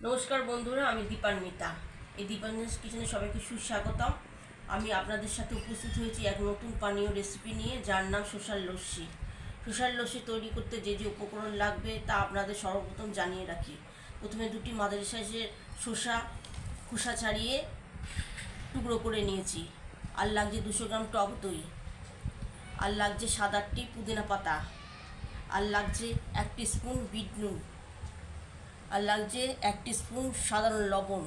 নমস্কার বন্ধুরা, আমি দীপান্বিতা। এই দীপান্বিতাস কিচেনে সবাইকে সুস্বাগতম। আমি আপনাদের সাথে উপস্থিত হয়েছি এক নতুন পানীয় রেসিপি নিয়ে, যার নাম শসার লস্যি। শসার লস্যি তৈরি করতে যে যে উপকরণ লাগবে তা আপনাদের সর্বপ্রথম জানিয়ে রাখি। প্রথমে দুটি মাঝারি সাইজের শসা খোসা ছাড়িয়ে টুকরো করে নিয়েছি। আর লাগছে 200 গ্রাম টক দই, আর লাগছে 7-8টি পুদিনা পাতা, আর লাগছে 1 টিস্পুন বিট নুন, আর লাগছে 1 টিস্পুন সাধারণ লবণ,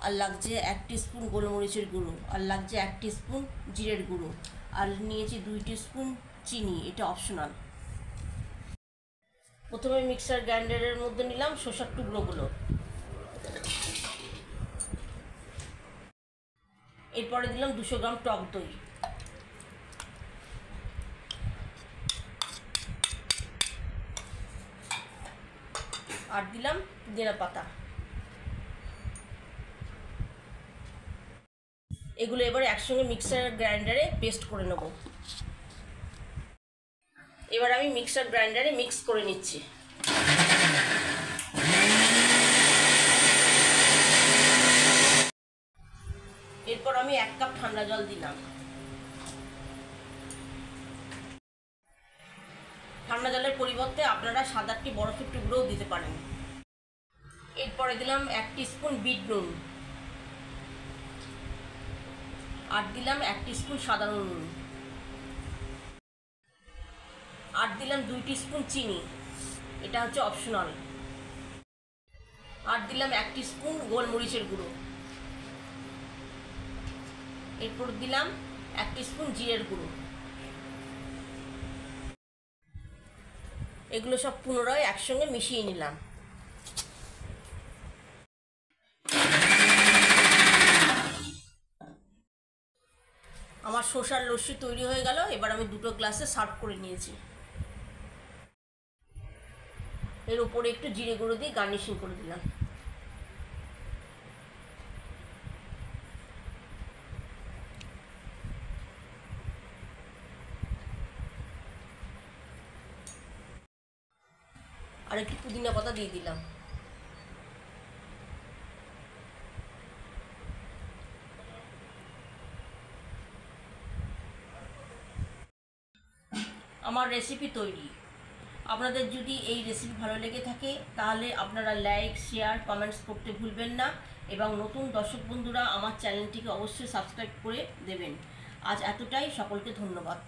আর লাগছে 1 টিস্পুন গোলমরিচের গুঁড়ো, আর লাগছে 1 টিস্পুন জিরের গুঁড়ো, আর নিয়েছি 2 টিস্পুন চিনি, এটা অপশনাল। প্রথমে মিক্সার গ্রাইন্ডারের মধ্যে নিলাম শসার টুকরোগুলো, এরপরে দিলাম 200 গ্রাম টক দই, আর দিলাম পুদিনা পাতা। এগুলো এবারে একসঙ্গে মিক্সার গ্রাইন্ডারে পেস্ট করে নেব। এবার আমি মিক্সার গ্রাইন্ডারে মিক্স করে নিচ্ছি। এরপর আমি 1 কাপ ঠান্ডা জল দিলাম। ঠান্ডা জলের পরিবর্তে আপনারা 7-8টি বরফের টুকরোও দিতে পারেন। এরপরে দিলাম 1 টিস্পুন বিট নুন, আর দিলাম 1 টিস্পুন সাধারণ নুন, আর দিলাম 2 টিস্পুন চিনি, এটা হচ্ছে অপশনাল, আর দিলাম 1 টিস্পুন গোলমরিচের গুঁড়ো, এরপর দিলাম 1 টিস্পুন জিরের গুঁড়ো। এগুলো সব পুনরায় একসঙ্গে মিশিয়ে নিলাম। আমার শসার লস্যি তৈরি হয়ে গেল। এবার আমি 2টো গ্লাসে সার্ভ করে নিয়েছি। এর উপরে একটু জিরে গুঁড়ো দিয়ে গার্নিশিং করে দিলাম। আর একটু পুদিনা পাতা দিয়ে দিলাম। আমার রেসিপি তৈরি। আপনাদের যদি এই রেসিপি ভালো লেগে থাকে তাহলে আপনারা লাইক, শেয়ার, কমেন্টস করতে ভুলবেন না, এবং নতুন দর্শক বন্ধুরা আমার চ্যানেলটিকে অবশ্যই সাবস্ক্রাইব করে দেবেন। আজ এতটাই, সকলকে ধন্যবাদ।